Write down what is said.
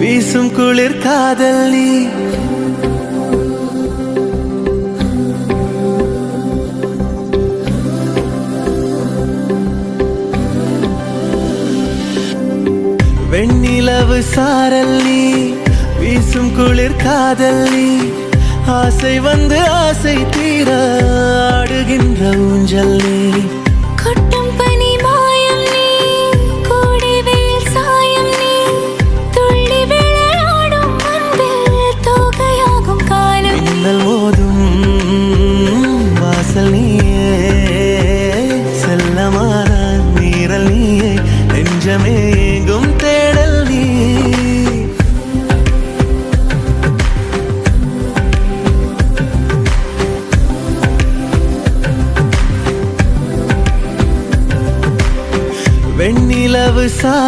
வீசும் குளிர் காதல் நீ. வெண்ணிலவு சாரல் நீ, வீசும் குளிர் காதல் நீ. ஆசை வந்து ஆசை தீர ஆடுகின்ற ஊஞ்சல் நீ. கொட்டும் பனி மாயம் நீ, கோடை வெயில் சாயம் நீ. துள்ளி விளையாடும் அன்பில் தோகையாகும் காலம். மின்னல் மோதும் வாசல் நீயே, செல்லமான மீறல் நீயே. நெஞ்சமே எங்கும் தேடல் நீ. வெண்ணிலவு சா